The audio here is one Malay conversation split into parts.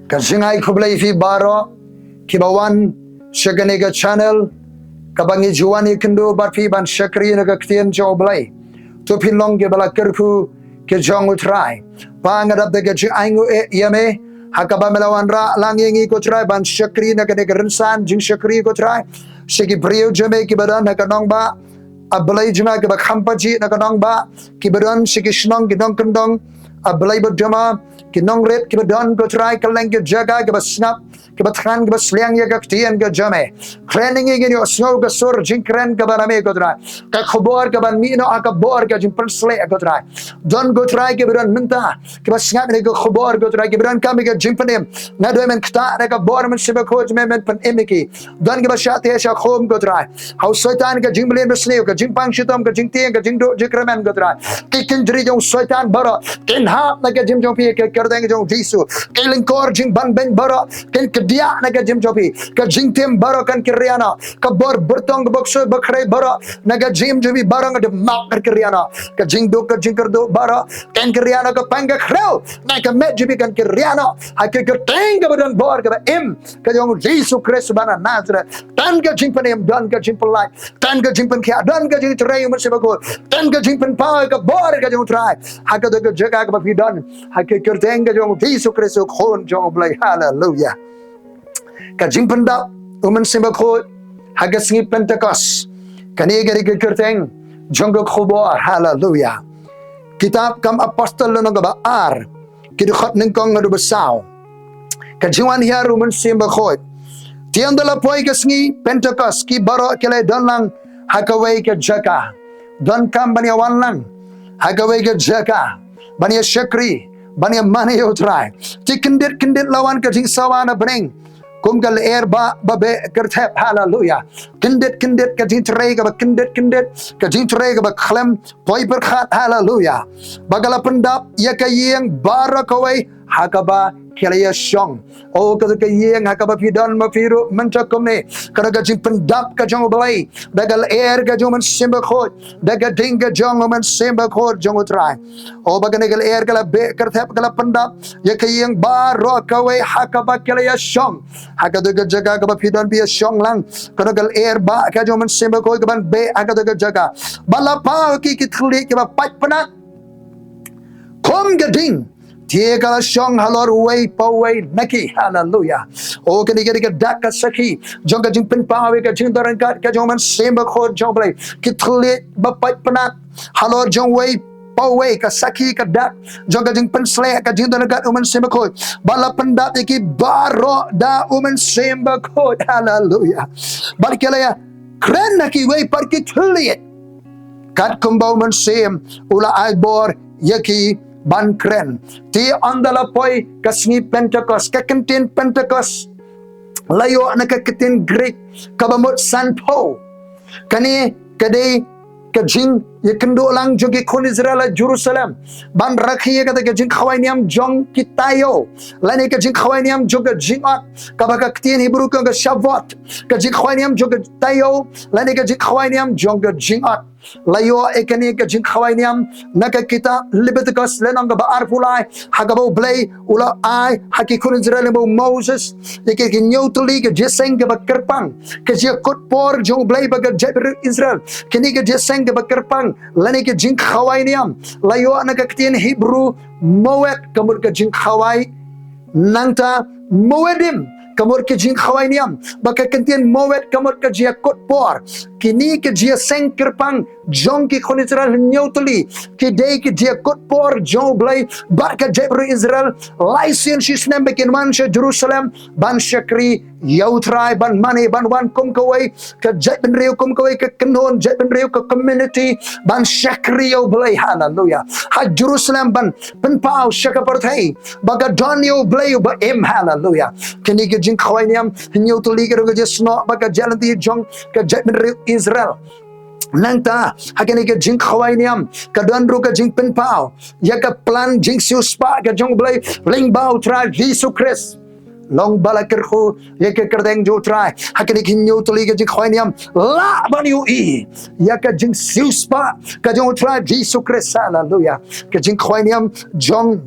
ka Sngi kublai fi baro kibawan syagani ka channel kabangi juani kendo barfi ban syakri na ka ktien jo blai to pilong ke bala kerku ke jong utrai pangadap de ke aingu yame hakaba melawan ra langingi ko trai ban syakri na ka rensan jing syakri ko trai segi brio jame ki badan na ka nong ba ablai jama ke ba khampaji na ka nong ba ki badan segi snong ki dong kendong ablai berjama ki nong ret ki badan ko trai kaleng ke jaga ke ba snap ke ba than ke ba sliang ya ka ktien ke jame training ingin yo snow ke sur jingkren ke ba rame ko trai ka khobor ke ban mi no aka bor ke jing persle ko trai don go trai ke badan minta ke ba snap ne ko khobor ko trai ke badan kam ke Jingpyndap na do men kta ne ka bor men siba ko men pen emiki don ke ba shate sha khom ko trai hau shaitan ke jingble besne ke jingpang shitam ke jingtien ke jingdo jikramen ko trai ke kindri jong shaitan bara ken ha na ke jim jong pi ke kerdeng jong jisu ke lingkor jing ban ben bara ken dia na ka jim jopi ka jingtem baro kan kriana ka bor bertong bokso bakre baro na ka jim jopi baro nga de mak kriana ka jingdo ka jingkerdo baro kan kriana ka panga kreu na ka met jopi kan kriana ha ke teng ka badan bor ka im ka jong Yesus Kristus bana Nazareth tan ka Jingpyndap dan ka Jingpyndap tan ka Jingpyndap dan ka Jingtray mo sebako tan ka Jingpyndap ka bor ka jong try ha ka de jaga ka pidan ha ke teng ka jong Yesus Kristus khon jong blai hallelujah ka Jingpyndap Mynsiem Bakhuid haga Sngi Pentekost kani gari ke kerteng jong khobor hallelujah kitab kam apostol no ga ar ki khot ning kong ngadu besau ka jiwan hiar Mynsiem Bakhuid tiang dala poi ka Sngi Pentekost ki baro kele donlang hakawai ke jaka don kam bani wanlang hakawai ke jaka bani syakri bani mane utrai ti kendit lawan ka jing sawana bring kumgal air ba be kerthep hallelujah kendit ka jing tray ka kendit ka jing tray ka khlem poi berkhat hallelujah bagala pendap ya ka yeng barakawai hakaba kelaya syong o ka yeng hakaba pidan mafiru mentakumne kada ka Jingpyndap ka jong blai dagal air ka jong Mynsiem Bakhuid daga ding ka jong Mynsiem Bakhuid jong utrai o baganagal air kala be kerthep kala pendap ya ka yeng barakawai hakaba kelaya syong hakada ka jaga ka pidan bi syong lang kada gal air ba ka jong Mynsiem Bakhuid ka ban be hakada ka jaga balapa ki kitkhli ki ba pat panak kom gading tie kala syong halor way paway naki hallelujah o kani kani ka dak ka saki jong ka Jingpyndap ka jingdaran ka jong Mynsiem Bakhuid jong blai kitkhli ba pat panak halor jong way paway ka saki ka dak jong ka Jingpyndap ka jingdaran ka Mynsiem Bakhuid bala pendap ki baro da Mynsiem Bakhuid hallelujah barkala ya kren naki way par kitkhli kat kumbau Mynsiem ula aibor yaki ban kren ti andala poi ka Sngi Pentekost ka kentin Pentekost layo na ka kentin Greek ka bamot sanpo kani kadai ka jing ye kendo lang jogi kon Israel Jerusalem ban rakhiye ka jing khawainiam jong kitayo lani ka jing khawainiam joga jingat ka ba ka kentin Hebrew ka Shavuot ka jing khawainiam joga tayo lani ka jing khawainiam joga jingat layo ekani ka jing khawainiam naka kita Leviticus lenang ba arpulai hagabo blay ula ai hakikun Israel mo Moses yeke nyotuli ka jeseng ka kerpang ka je kot por jong blay ba ka Israel kini ka jeseng ka kerpang lani ka jing khawainiam layo naka kitin Hebrew moed kamur ka jing khawai nangta moedim kamur ke jing khawainiam baka kentian moed kamur ka jia kot por kini ke jia seng kerpang jong ki kon Israel nyotuli ki dei ki jia kot por jong blai barka jebru Israel laisen shisnem bekin man sha Jerusalem ban shakri yautrai ban mane ban wan kum kawai ka jebin reu kum kawai ka kenon jebin reu ka community ban shakri yo blai hallelujah ha Jerusalem ban penpau shakaparthai baga donio blai ba em hallelujah kini ke jing khawainiam nyotuli ka jesno baga jalanti jong ka jebin reu Israel nangta hakani ka jing khawainiam ka donru ka jing penpau ya ka plan jing siuspa ka jong blai lingbau tra Yesus Kristus long balakerku ya ke kerdeng jo try hakani kinyo tuli ka jing khawainiam la baniu I ya ka jing siuspa ka jong tra Yesus Kristus hallelujah ka jing khawainiam jong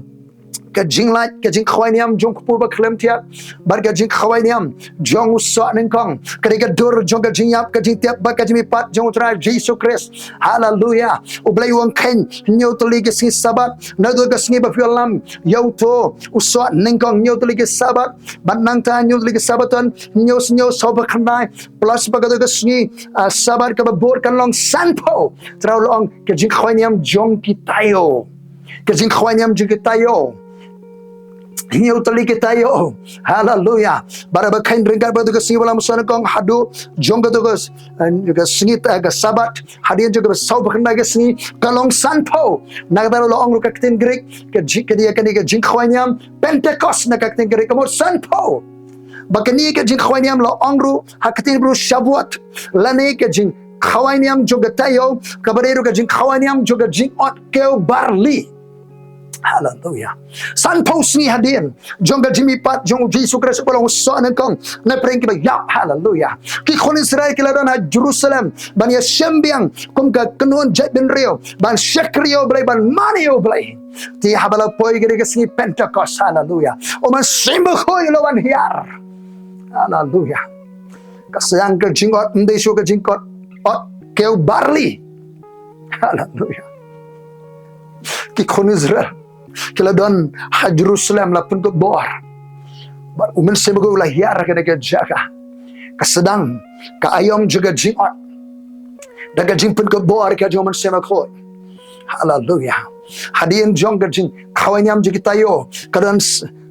ka jing light ka jing khawai niam jong kupul ba klem tiap bar ka jing khawai niam jong uswa ning kong ka ka dur jong ka jing yap ka jing tiap ba ka jing pat jong tra Jesus Christ hallelujah ublai wang ken nyo toli ka singi sabat na do ka singi ba fialam yo to uswa ning kong nyo toli ka sabat ban nang ta nyo toli ka sabatan nyo so ba khanai plus ba ka do ka singi sabat ka ba bor kan long sanpo tra long ka jing khawai niam jong kitayo ka jing khawai niam jong kitayo Hinyo tali kitayo, hallelujah. Bara ba kain ringkat ba tu ka singi wala musana kong hadu jong ka tu ka singi ka sabat hadian juga sau ba kena ka singi kalong sanpo nagdaro lo ong ka kitin Greek ka dia ka jing khwanyam Pentekost na ka kitin Greek mo sanpo bakani ka jing khwanyam lo ongru hakitin bru shabuat lani ka jing khwanyam juga tayo kabareru ka jing khwanyam juga jing ot keu barli hallelujah san post ni hadin jong ga jimi pat jong Jesus Christ ko long so nan kong na preng ki ba yap hallelujah ki khon Israel ki ladan ha Jerusalem ban ya sembiang kum ka kenon jet ben rio ban shekrio blai ban manio blai ti habala poi gere ke singi Pentekost hallelujah o man sembo khoi lo ban hiar hallelujah kasang ka jingot ndai shu ka jingot ot keu barli hallelujah ki khon Israel kila don ha Jerusalem la pun ke bor bar umen sebe la hiar ke de jaga kasedang ka ayom juga jingot daga jing pun ke bor ke jomen sebe ko hallelujah hadien jong ke jing khawanyam ji kitayo kadan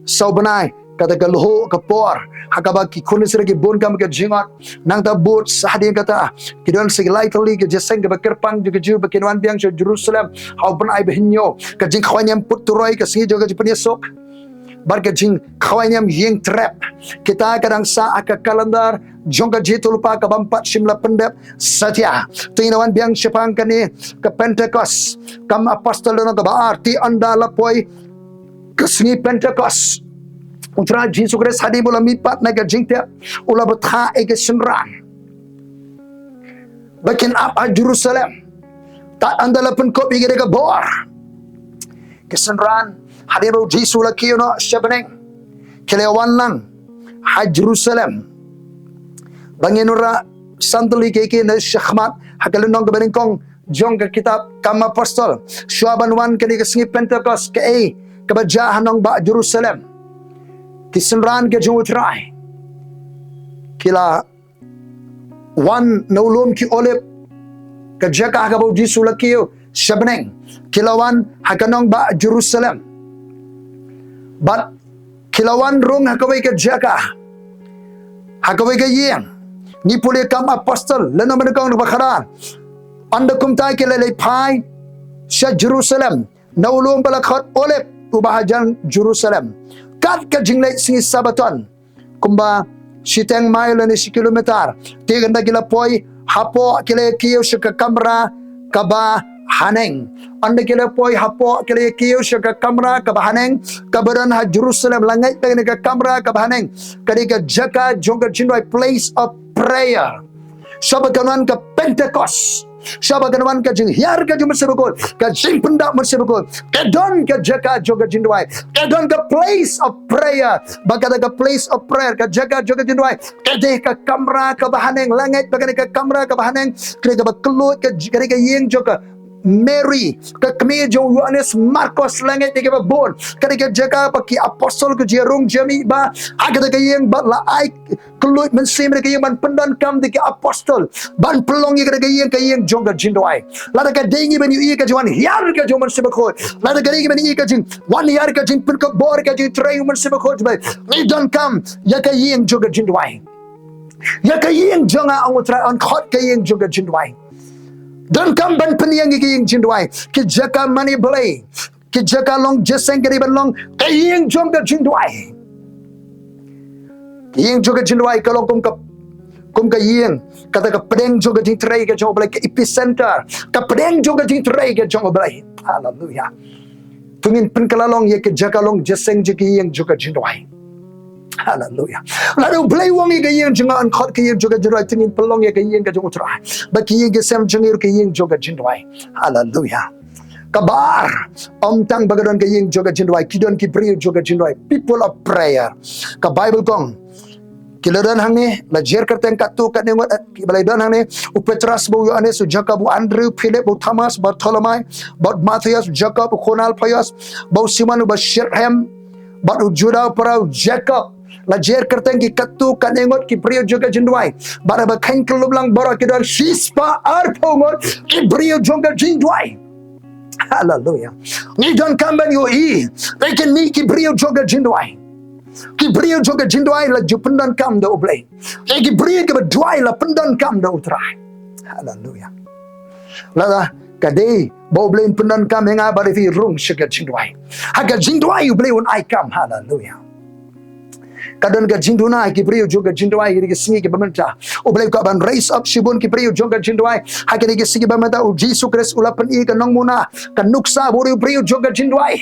sau banai kata ke loho ke por hakaba ki kunis regi bon kam ke jingot nang ta bot sahadien kata kidon segi lightly ke jeseng ke kerpang juga ju bekinwan biang ke Jerusalem hau banai behinyo ke jing khawanyam puturoi ke singi juga penyesok bar ke jing khawanyam yeng trap kita kadang sa aka kalendar jong ke jitu lupa ke bampat simla pendep satya tuinawan biang sepang kani ke Pentekost kam apostol no ke arti anda lapoi ke singi Pentekost Utra Jesus Christ hadi bola mipat naga Jingpyndap ula betha ege senran bakin up a Jerusalem tak andala pen kopi gede ke bor kesenran hadi bo Jesus la kiono shabeneng kelewan lang ha Jerusalem bangenura santuli keke na shakhmat hakalunong ke benengkong jong ke kitab kam apostol shuaban wan ke singi Pentekost ke kebajahan nong ba Jerusalem kisenran ke jong utrai kila wan naulum ki olip ke jaka ka bo jisu lakio shabneng kila wan hakanong ba Jerusalem but kila wan rong hakawai ke jaka hakawai ke yeng ni pule kam apostol leno menekong bakharan anda kumtai ke lele pai sha Jerusalem naulum balakhat olip ubahajan Jerusalem kat ke jinglai singi sabaton kumba siteng mile ni si kilometer tiganda gila poi hapo kile kiyo shaka kamera kaba haneng anda kile poi hapo kile kiyo shaka kamera kaba haneng kabaran ha Jerusalem langai tagni ka kamera kaba haneng kadika jaka jonga jinwai place of prayer sabakanan ka Pentekost sabakanan ka jing hiar ka jum sebekol ka Jingpyndap sebekol kedon ka jaka joga jindwai kedon ka place of prayer bagada ka place of prayer ka jaka joga jindwai kede ka kamera ka bahaneng langit bagada ka kamera ka bahaneng kede ka kelut ka yeng joka Mary ke kemejo Yohanes Marcos langit ke bon kadika jaka paki apostol ke jerung jami ba agada ke yeng ba la ai kelut Mynsiem ke yeng ban pendan kam ke apostol ban pelong ke yeng jonga jindoi la ka dengi ben yu ke jwan hiar ke joman sebekho la ka dengi ben ke jing wan hiar ke jing pun ke bor ke jing train man sebekho ba ni don kam ya ke yeng jonga jindoi ya ke yeng jonga angutra on khot ke yeng jonga jindoi dan kam ban peniang ki yeng jindwai ki jaka mani blai ki jaka long jeseng kri ban long ki yeng jong ka jindwai ki yeng joga jindwai kalau kum ka yeng kata ka pedeng joga jing trai ka jong blai ke epicenter ka pedeng joga jing trai ka jong blai hallelujah tungin pen kalalong ye ki jaka long jeseng je ki yeng joga jindwai hallelujah lalu blai wong ye yeng jinga an khot ke yeng joga jindwai tungin pelong ye ke yeng ka jong utrai ba ki yeng ke sem jengir ke yeng joga jindwai hallelujah Kabar tang bagadon ka ying joga jindwai kidon ki brio joga jindwai people of prayer ka Bible kong kiladan hang ni la jer kerteng katu kat nengot balai dan hang ni u Petrus bu Yohanes Jacob Andrew Philip bu Thomas Bartholomew bu Matthias Jacob Khonal Payas bu Simon bu Shirhem bu Judah para Jacob la jer kerteng ki katu kat nengot ki brio joga jindwai bara ba kain kelublang bara kidon shispa arpongot ki brio joga jindwai. Hallelujah. Ni don kamban yo they can ni ki brio joga jindwai. Ki brio joga jindwai la jupendan kam da oblay. Ki brio ke bedwai la pendan kam da utrai. Hallelujah. La kadai bo blin pendan kam nga ba fi rung shiga jindwai. Haga jindwai you blay on I come. Hallelujah. Kadon ka jinduna ki brio joga jindwai ki singi ki bamenta oblay ka ban raise up shibun ki brio joga jindwai hakini ki singi bamenta u Jesus Christ ulapan I ka nong muna ka nuksa brio joga jindwai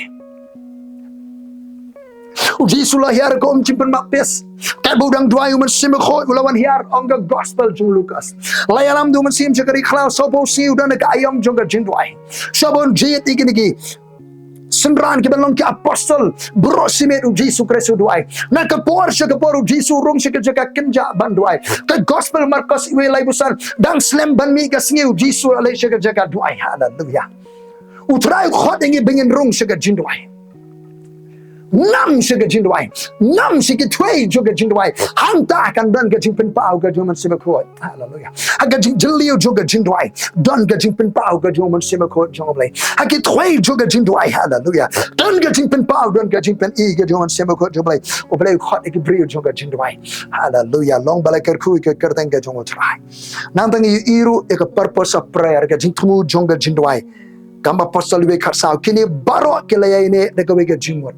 u Jesus la hiar ko Jingpyndap pes ka budang dwai Mynsiem ko ulawan hiar on the gospel jung Lucas layalam du Mynsiem jagari khla sopo si udan ka ayam joga jindwai sabon jit ikini Sendran ke belong ke apostle brosimet u Jesus Christ duai na ke por se ke por u Jesus rum se ke jaga kenja banduai ke gospel Markus iwe lai busan dang slam ban mi ke singi u Jesus alai se ke jaga duai. Hallelujah. Utrai khot ingi bengin rung se ke jinduai nam se ke jinduai nam se ke twei joga jinduai hanta kan dan ke jingpen pau ke Mynsiem ko. Hallelujah. Aga jilio joga jinduai dan ke jingpen pau ke Mynsiem ko jonglei aga twei joga jinduai. Hallelujah. Dan ke jingpen pau dan ke jingpen I ke Mynsiem ko jonglei oblei khot ke brio joga jinduai. Hallelujah. Long balaker ku ke kerteng ke jongotrai nang tangi iru ke purpose of prayer ke jingtmu jonga jinduai kamba apostle we kharsau kini baro ke layai ne de ke jingmot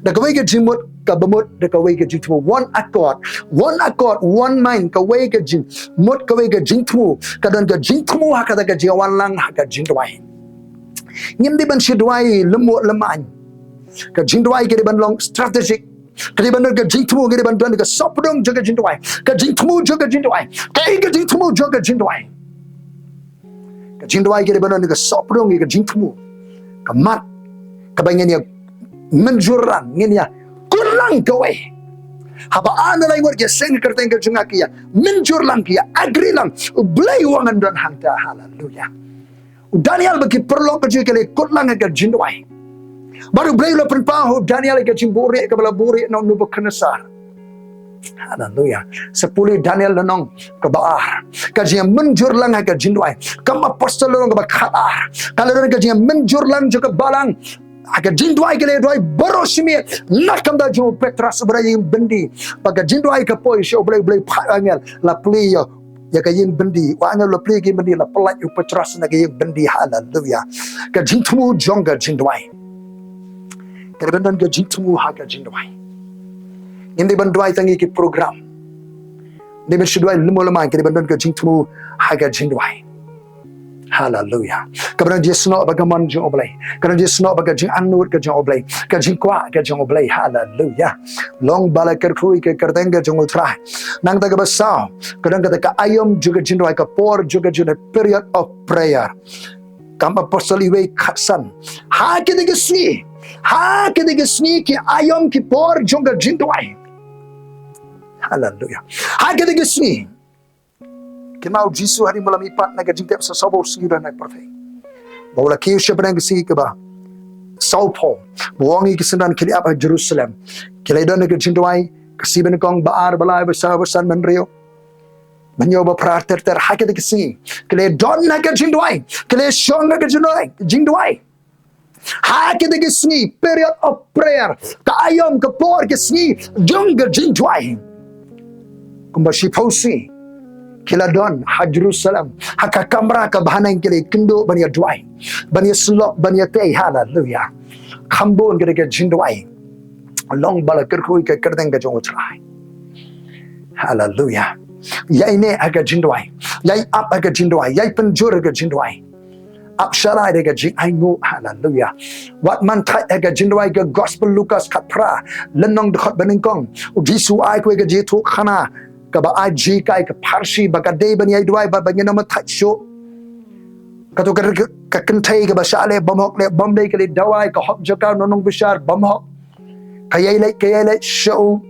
the way get jimut kabamut the way get jingtu one accord one mind ka way get jing mut ka way get jingtu kadan ka jingtu hakada ka jiwan lang haka jingdwai ngim di ban shidwai lemu leman ka jingdwai ke ban long strategic ka ban ka jingtu ke ban dan ka sopdong jaga jingdwai ka jingtu jaga jingdwai ka jingtu jaga jingdwai ka jingdwai ke ban ka sopdong ke jingtu ka mat ka bangen menjuran ngin ya kurang gawe haba ana lai ngor ke seng kerteng ke junga kia menjur lang kia agri lang blai wangan dan hangta. Hallelujah. Daniel bagi perlo ke jikele kutlang ke jindwai baru blai lo penpahu Daniel ke jimburi ke bala buri no nubu kenesar. Hallelujah. Sepuluh Daniel lenong ke baar kajian menjur lang ke jindwai kam apostol lo ke bakhaar kalau ke kajian menjur lang juga balang aga jindwai ke le doi borosimi nakam da jo Petrus beraying bendi paga jindwai ke poi sho blai phangel la pli yo ya ka ying bendi wa angel la pli ke bendi la pelai u Petrus na ke ying bendi. Hallelujah. Ka jingtmu jonga jindwai ke bendan ke jingtmu ha ka jindwai indi bandwai tangi ke program de ben shidwai lumolama ke bendan ke jingtmu ha ka jindwai. Hallelujah. Kemudian dia senok bagaimana jeng oblay. Kemudian dia senok bagaimana jeng anur ke jeng oblay. Ke jeng kuat ke jeng oblay. Hallelujah. Long bala kerkui ke kerteng ke jeng utrai. Nang tak besar. Kadang kata ke ayam juga jeng doai ke por juga jeng period of prayer. Kam apostle iwe khatsan. Ha ke de sni. Ha ke de sni ki ayam ki por juga jeng doai. Hallelujah. Ha ke de sni. Kenal Jesus hari malam ipat naga Jingpyndap sasabo singira nak perfect. Bawa kiu sebenang kesi ke ba. Saupo. Buangi kesendan kili apa Jerusalem. Kili dan naga Jingdwai kesi benekong baar balai besar menrio. Menyoba prater ter haket kesi. Kili don naga Jingdwai. Kili shong naga Jingdwai. Haket kesi period of prayer. Ka ayam ke por kesi jong ke Jingdwai. Kumbashi pausi. Kila don ha Jerusalem haka kamra ka bahanang kili kendo bania duai bania slok bania tei. Hallelujah. Khambon gede ke jindwai long bala kerkui ke kerdeng ke jong utrai. Hallelujah. Yai ne aga jindwai yai up aga jindwai yai penjur aga jindwai up sharai aga jing aingo. Hallelujah. Wat man thai aga jindwai ke gospel Lucas kapra lenong dekat beningkong jisu ai ko ga jitu khana kaba aji kai ke parsi baka day ban yai duai ba bangin nama touch show Katu ka kentai ke basha le bomhok le bomdai ke le dawai ka hop jaka nonong besar bomhok kayai show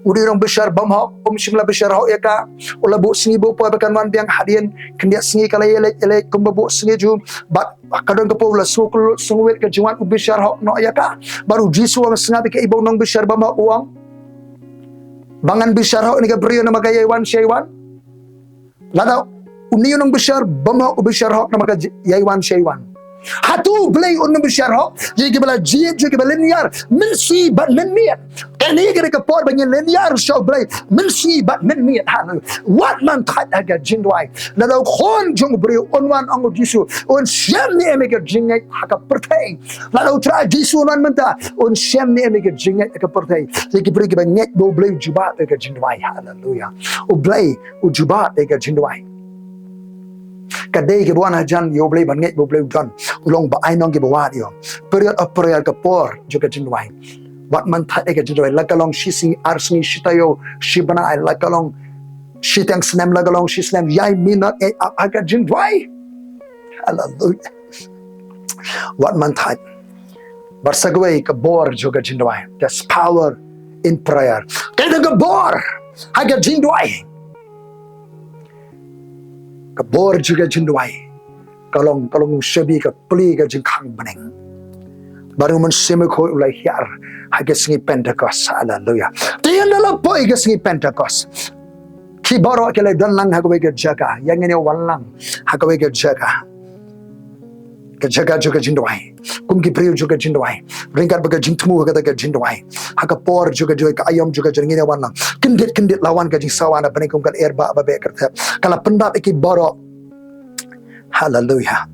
udi rong besar bomhok simla besar hok ya ka ula bu Sngi bu po bakan wan biang hadian kendia Sngi kala ele kumba bu Sngi ju ba kadon ke po la sukul sungwet ke juan u besar hok no ya ka baru jisu am sengabi ke ibu nong besar bomhok uang bangan besar hok ni ke brio nama gaya wan shaywan lada uni nong besar bomhok u besar hok nama ka yaiwan shaywan hatu blay unum bisharho jigi bala jiet jigi bala linear min si but min miet kani gere ka por banyen linear show blay min si but min miet hanu what man khat aga jindwai la do khon jong bri onwan ang disu on shem ni emega jingai haka pertai la do tra disu on manta on shem ni emega jingai haka pertai jigi bri ba net bo blay jubat aga jindwai hallelujah o blay o jubat aga jindwai kadai ke buana jan yo blay ban net bo blay jan ulong ba ai nong ke bawa dio period of prayer ka por juga jindwai wat man that ke jindwai lakalong shisi arsni shitayo shibana ai lakalong shitang snem lakalong shisnem yai minat e aga jindwai hallelujah wat man that barsagwai ka bor juga jindwai there's power in prayer kada ka bor aga jindwai ka bor juga jindwai kalong shabi ka pli ka jingkhang baneng baru Mynsiem ko ulai hiar haga Sngi Pentekost hallelujah tiyan la poi ka Sngi Pentekost ki baro ke le dan lang haga ke jaga yang ini walang haga ke jaga juga jindwai kum ki priu juga jindwai ringkat baga jingtmu haga ke jindwai haga por juga ka ayam juga jengine walang kendit lawan ka jing sawana banikum kan erba ba be kerta kala pendap iki baro hallelujah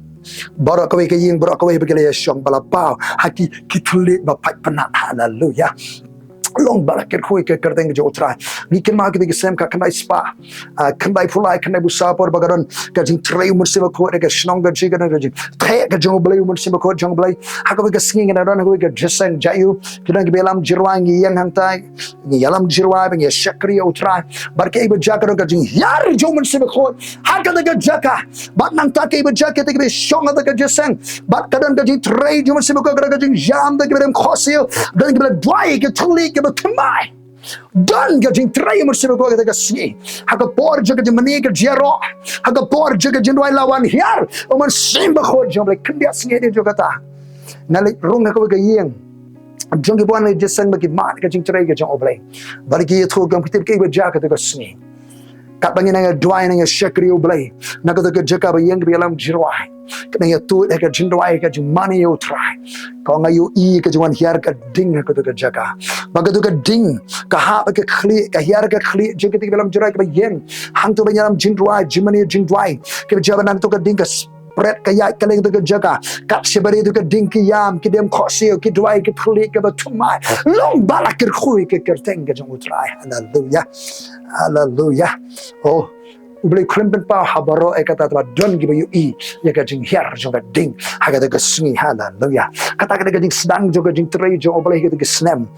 barak kawai ke ying barak kawai begala syong bala pau haki kitulit bapak penat hallelujah long balak koi ke kerteng jo utra ni ken ma ke sem ka kanai spa kanai pulai kanai busa por bagaron ka jing trei Mynsiem ko ke snong ga jiga na jing tre ka jong blai Mynsiem ko jong blai ha ka Sngi na ron ko ke jesang jayu kidang ke belam jirwangi yang hang tai ni yalam jirwa bang ya shakri utra bar ke ibu jaka ka jing yar jo Mynsiem ko ha ka ga jaka bat nang ta ke ibu jaka te ke shong da ka jesang bat kadang ka jing trei jo Mynsiem ko ka jing jam da ke berem khosil dan ke dwai ke thuli ke kemai dan gajing tray Mynsiem ko ga Sngi haga por jaga de mani ga jero haga por jaga jindwai lawan hiar o Mynsiem ko jom le kendia Sngi de joga ta nale rong ko ga yeng jong ki bon je sang ba ki mat ga jing tray ga jong oblai bari ki tho gam kitip ke ba jaga de ga Sngi kat bangin nga dwai nga shakri oblai na ko ga jaka ba yeng bi alam jirwai kadang ya tu ka jindwai ka jing mani yo try ko nga yo I ka jwan hiar ka ding ka to ka jaka baga to ka ding ka ha ka khli ka hiar ka khli jing ka belam jirai ka yen hang to banyam jindwai jimani jindwai ka jaban nang to ka ding ka spread ka ya ka leng to ka jaka ka sebari to ka ding ki yam ki dem khosio ki dwai ki khli ka ba tumai long balakir khui ka kerteng ka jong utrai hallelujah hallelujah oh ubli krimpen pa habaro ekata ta don gi bayu I ya ka jing hiar jong ka ding haga de ka Sngi hallelujah kata ka jing sedang jo ka jing trei jo oblai ka de snem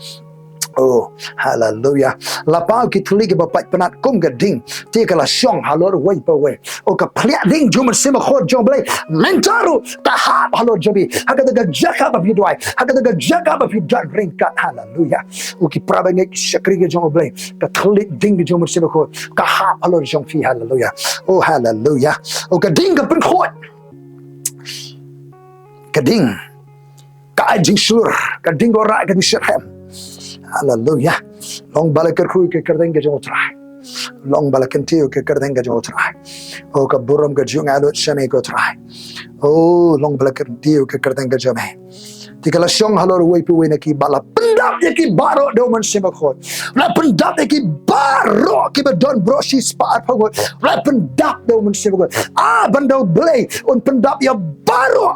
oh hallelujah lapau ki thuli ke bapak penat kum ga ding ti kala syong halor wai pa we o ka plia ding jo Mynsiem ko jong blai mentaru ta ha halor jobi haga de jaka ba bidwai haga de jaka ba bidan ring kat hallelujah o ki prabange shakri ke jong blai ka thuli ding jo Mynsiem ko ka ha halor jong fi hallelujah oh hallelujah o ka ding ka pen khot ka ding ka jing slur ka ding ora ka ni shem hallelujah long balakar khui ke kardeng ke jong trai long balakan tiu ke kardeng ke jong trai o ka buram ke jung alo shame ko trai oh long balakar tiu ke kardeng ke jame tikala syong halor wei pu we na ki bala pendap ye ki baro do Mynsiem ko la pendap ye ki baro ki ba don bro shi spa pa ko la pendap do Mynsiem ko bando blay on pendap ya baro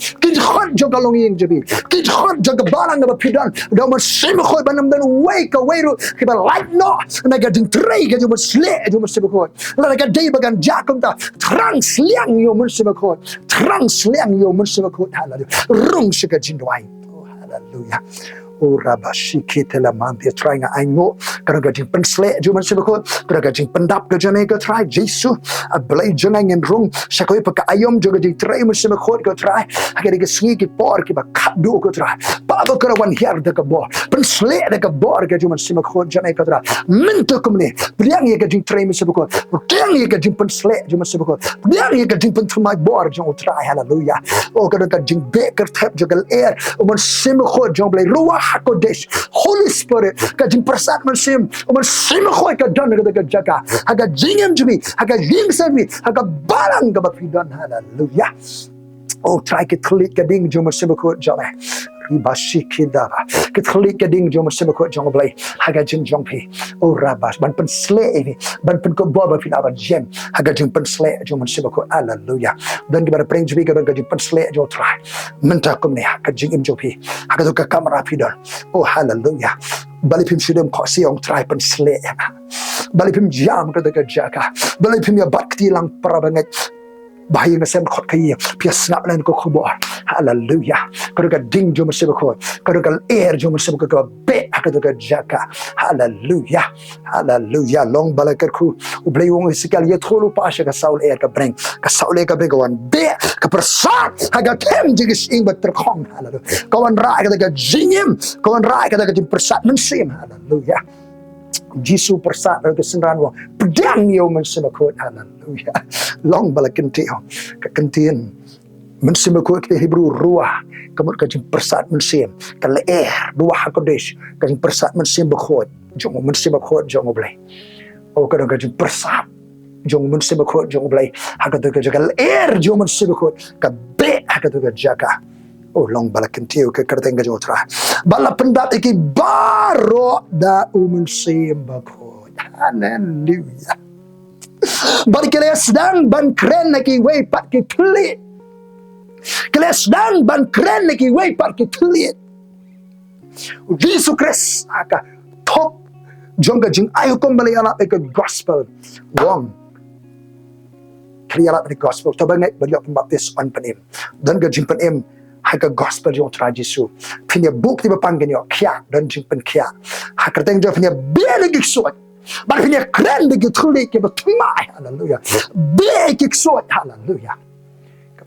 kit khot joga longing jabi kit khot joga barang ba pidan do Mynsiem ko banam dan wake away ki ba light no na ga ding trei ga jo sle jo Mynsiem ko la ga dei bagan jakum ta trang sliang yo Mynsiem ko trang sliang yo Mynsiem ko hallelujah rung shika jindwai oh hallelujah O rabashi kitela man dia try nga aingo kadang ka jing pensle ju man sibakot kadang ka jing pendap ka jane ka try Jesus a blay janang en rung sakoi pa ka ayom jo ka jing try man sibakot ka try agad ka sngi ki por ki ba khadu ka try pa ba ka wan hiar da ka bo pensle da ka bor ka ju man sibakot jane ka try minto kumne priang ye ka jing try man sibakot priang ye ka jing pensle ju man sibakot priang ye ka jing pentumai bor jo try hallelujah o kadang ka jing be ka tap jo ka air o man sibakot jo blay ruah kodesh Holy Spirit ka jing persat Mynsiem o man sibakot ka dan ka jaga aga jingem jumi aga jing sami aga balang ka bapidan hallelujah oh try ke klik ka ding jo man sibakot jale ribashi kidaba ke klik ka ding jo man sibakot jong blay aga jing jongpi oh rabas ban pensle ini ban pen ko boba pin aba jem aga jing pensle jo man sibakot hallelujah dan ki bara preng jumi ka jing pensle jo try menta kumne ka jing im jopi aga to ka kamera pidan oh hallelujah balipim shudem ko siong try pensle balipim jam ka jaga balipim ya bakti lang para banget bahaya na sem khot kai pia snap lan ko khobo hallelujah ka ding jo masib ko ka air jo masib ko be ka jaga hallelujah hallelujah long balakar ku ublay wong sikal ye tholu pasha ka saul air ka bring ka saul ka bring wan be ka persat haga tem jigis ing bat khong hallelujah kawan ra ka jingim kawan ra ka persat Mynsiem hallelujah Jisu persat ke senran wa pedang yo Mynsiem ko hallelujah long balakentio ka kentien Mynsiem ko ke Hebrew ruah kamut ka jing persat Mynsiem ka leer ruah kodesh ka jing persat Mynsiem Bakhuid jong Mynsiem Bakhuid jong blay o ka jing persat jong Mynsiem Bakhuid jong blay haga ka jaga leer jong Mynsiem Bakhuid ka be haga ka jaga oh long balakentio ke kerteng ka jotra bala pendat iki baro da Mynsiem Bakhuid hallelujah bari kele sedang ban keren lagi way pat ke klit kele sedang ban keren lagi way pat ke klit Jesus Christ aka top jongga jing ayo kembali alat ke gospel wong krialat ke gospel tabangai bari pembaptis on penim dan ke jing penim haka gospel jong tra Jesu punya buk tiba panggen yo kya dan jing pen kya haka teng jo punya bele giksuat bar punya keren de gituli ke batmai hallelujah be giksuat hallelujah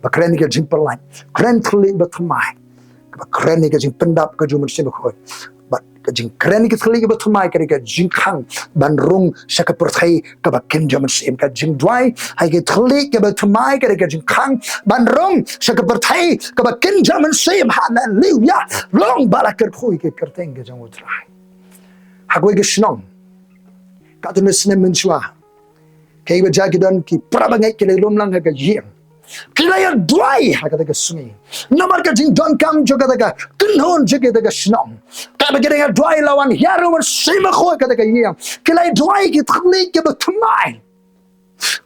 ka keren ke jing perlan keren tuli batmai ka keren ke jing pendap ke jumun Mynsiem ko bat ke jing keren ke tuli ke batmai ke jing khang ban rung saka perthai ka bakin jumun Mynsiem ka jing dwai hai ke tuli ke batmai ke jing khang ban rung saka perthai ka bakin jumun Mynsiem hallelujah long balakar khoi ke kerteng ke jang utrai hagoi ke snong ka tu nesne menchua kai ba jagidan ki prabangai ke lomlang ga yeng kilaya dwai ha ka ga sungi namar ka jing don kam jo ka ga tunhon je ke ga snong ka ba ga dwai lawan hiaru Mynsiem ko ka ga yeng kilaya dwai ki thli ke ba thmai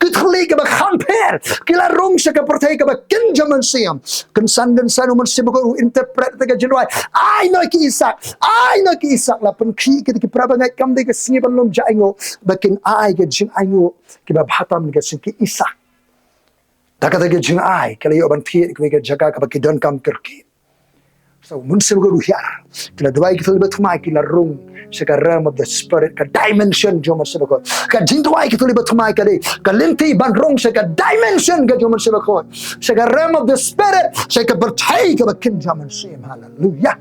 ki thli ke ba khamper kila rong se ka perthai ke ba kinja Mynsiem kensan Mynsiem ko interpret ga jindwai ai no ki isak la pen ki prabangai kam de ga singi ban lom jaingo bakin ai ga jing aingo ki ba bhatam ga sin ki isak Taka jing ai kala yo ban thi ke jaga ka ki don kam kirki so Mynsiem ko ruhiar kila dwai ki thli ba thmai kila rong sa realm of the spirit ka dimension jo Mynsiem ko ka jing dwai ki thli ba thmai ka linti ban rong sa ka dimension ka jo Mynsiem ko sa realm of the spirit sa ka berthai ka bakin jo Mynsiem hallelujah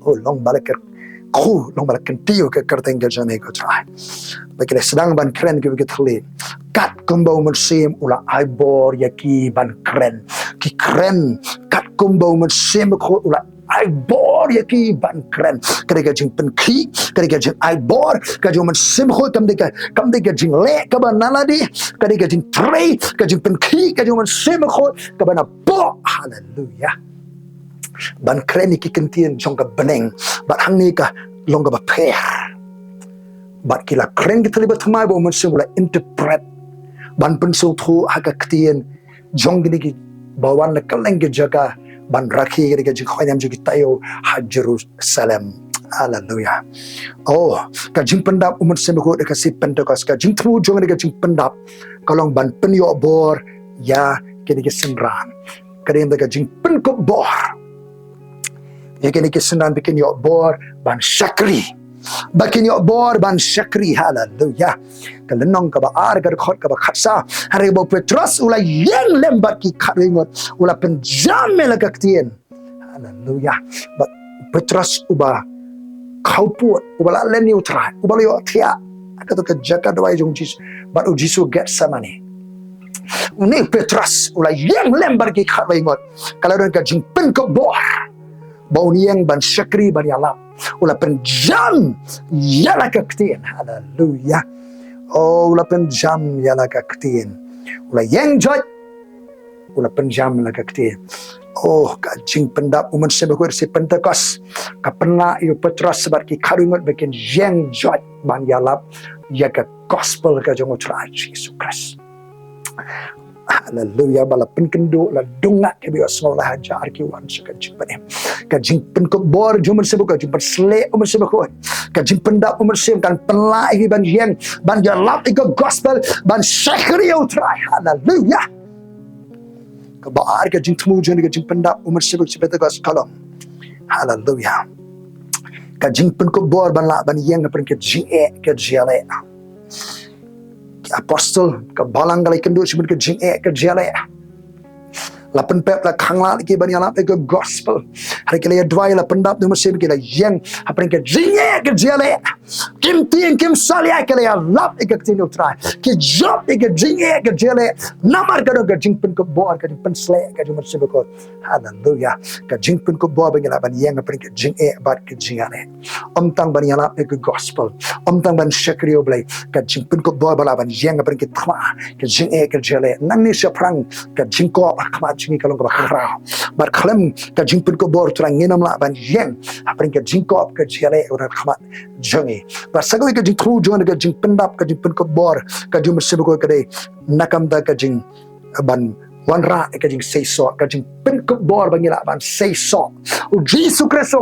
oh long balakar khu long balakar tio ka kerteng ka jane ko try bakile sedang ban keren ke thli kat kumbau Mynsiem ula ai bor yaki ban keren ki keren kat kumbau Mynsiem ko ula ai bor yaki ban keren kadega jing pen ki kadega jing ai bor ka jo Mynsiem ko kam de jing le ka ban naladi kadega jing trei ka jing pen ki ka jo Mynsiem ko ka ban bo hallelujah ban keren ki kentien jong ka beneng bat hang ni ka long ka ba per bat kila keren ki terlibat thmai bo Mynsiem ula interpret ban pensu thu haga ktien jong gini ki bawan na kaleng ki jaga ban rakhi ki jing khoyam ji tayo ha Jerusalem hallelujah oh ka Jingpyndap Mynsiem ko de ka si Pentekost ka jing thu jong ka Jingpyndap kalong ban penyo bor ya ki senran kadem ka jing pen ko bor Yakini kesenan bikin yo bor ban syakri. Bakin yo bor ban syakri. Haleluya. Kelenong ka ba ar ka khot ka ba khatsa. Hari bo Petrus ula yang lembat ki kharingot ula penjam melagaktin. Haleluya. Ba Petrus uba kau puat uba la ni utrai uba yo thia akato ka jaka dawai jong jis ba u jisu get samani. Uni Petrus ula yang lembat ki kharingot kalau don ka jingpen ko bor. Bau niang ban syakri ban yalap ula penjam yala kaktin. Haleluya. Oh ula penjam yala kaktin ula yang jot ula penjam yala kaktin. Oh ka Jingpyndap Mynsiem Bakhuid si Pentekost ka pena yu Petrus sebat ki karingot bikin yang jot ban yalap ya ka gospel ka jong utrai Jesus Christ. Haleluya. Bala penkendo la dunga ke bios ngolah hajar ki wan ka Jingpyndap ka Jingpen ko bor jom Mynsiem ka Jingpen sle Mynsiem Bakhuid ka Jingpyndap Mynsiem kan pelai ban yang ban yalap iko gospel ban syakri utrai. Haleluya. Ka baar ka Jingtmu jon ka Jingpyndap Mynsiem si Pentekost kalong. Haleluya. Ka Jingpen ko bor ban la ban yang pen ke jinge ke jale. Apostol ka balang galai kendo simen ke jinge ke jale. Lapan pep la khangla ki ban yalap ke gospel. Hari ke le dwai la pendap nu Mynsiem ke la yang apren ke jinge ke jale. Kim tien kim salia ke le lap ke tinu trai. Ki job ke jinge ke jale. Namar ka ke Jingpen ko bor ka Jingpen sle ka Mynsiem ko. Haleluya. Ka Jingpen ko bor ban yalap ban yang apren ke jinge bat ke jingane. Tang ban yalap ke gospel. Tang ban syakri oblai ka Jingpen ko bor ban yang apren ke thma ke jinge ke jale. Nang ni seprang ka jingko khma jingi kalong ka khrao. Bar khlem ka Jingpen ko bor trang nginam la ban yang apren ke jingko ke jale ora khma jongi. Bar sagoi ka Jingtru jon ka Jingpyndap ka Jingpen ko bor ka Mynsiem ko kade nakam da ka jing ban wanra ka jing seiso ka Jingpen ko bor bangila ban seiso. O Jesus Christ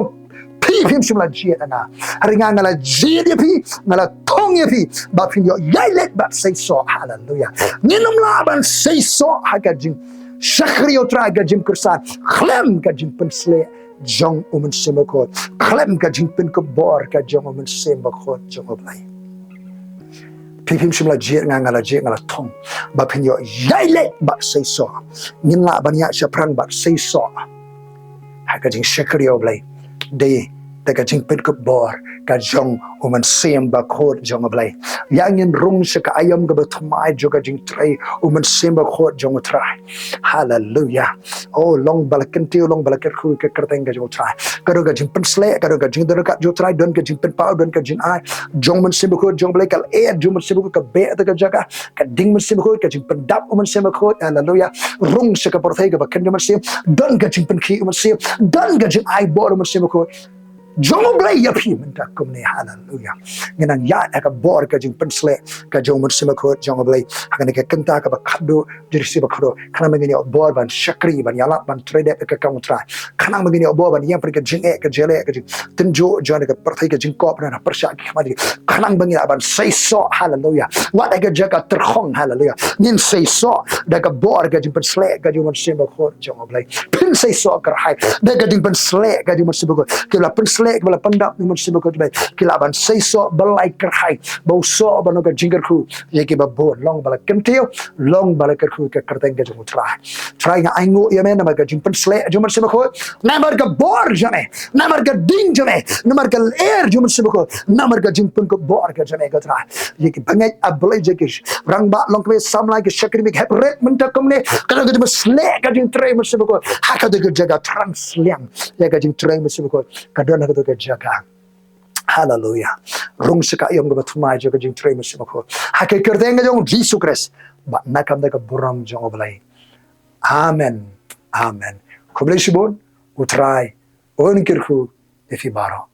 pi phim simla jiet na ringa ngala jiet ya pi ngala tong ya pi ba phin yo yailet ba seiso. Haleluya. Ninum la ban seiso ha ka jing syakri otra ka jing kursan khlem ka Jingpen sle jong Mynsiem ko khlem ka Jingpen ko bor ka jong Mynsiem ko jong oblai. Pipim simla jiet ngala tong ba phin yo yailet ba seiso ninla ban ya syapran ba seiso ha ka jing syakri oblai de ka Jingpen ko bor ka jong Mynsiem ko jong oblai. Yang in rung se ka ayam ka bathmai jo ka jing trai Mynsiem ko jong trai. Haleluya. Oh long balakanti long balakar khu ka karteng ka jong trai. Karo ka Jingpen sle karo ka jing der ka jo trai don ka Jingpen pau don ka jing ai jong Mynsiem ko jong oblai kal e jong Mynsiem ko ka be ta ka jaga ka ding Mynsiem ko ka Jingpyndap Mynsiem ko. Haleluya. Rung se ka porthai ka bakan Mynsiem don ka Jingpen khi Mynsiem don ka jing ai bor Mynsiem ko jong oblai ya pi menta kumne. Haleluya. Ngenang ya ka bor ka Jingpen sle ka jong Mynsiem ko jong oblai hakane ka kenta ka ba khado jirsi ba khado kana mengini bor ban syakri ban yalap ban trade ka kaung trai kana mengini bor ban yang pergi jing ka jele ka jing tenjo jona ka perthai ka jing kop na persya ki mari kana mengini ban seiso. Haleluya. Wat ka jaga terkhong. Haleluya. Nin seiso da ka bor ka Jingpen sle ka jong Mynsiem ko jong oblai pin seiso ka hai da ka Jingpen sle ka jong Mynsiem ko ke la pin sle kala pendap Mynsiem ko bai kilaban seiso balai kerhai bau so bano ka jingger khu ye ki ba bo long bala kemtio long bala ka khu ka kerteng ka jong try nga aingo ya men ma ka Jingpen sle jong Mynsiem ko namar ka bor jane namar ka ding jane namar ka air jong Mynsiem ko namar ka Jingpen ko bor ka jane ka try ye ki bangai ablai je ki rang ba long ke sam lai ke syakri mi hep ret menta komne kana ka sle ka jing trai Mynsiem ko ha ka de jaga transliang ya ka jing trai Mynsiem ko ka don ka ke jaga. Haleluya. Rung se ka ayam ka bathmai jo ka jing trai Mynsiem ko ha ke kerteng ka jong Jesus Christ ba nakam da ka buram jong oblai. Amen. Amen. Kublai shibon utrai on kirku efi baro.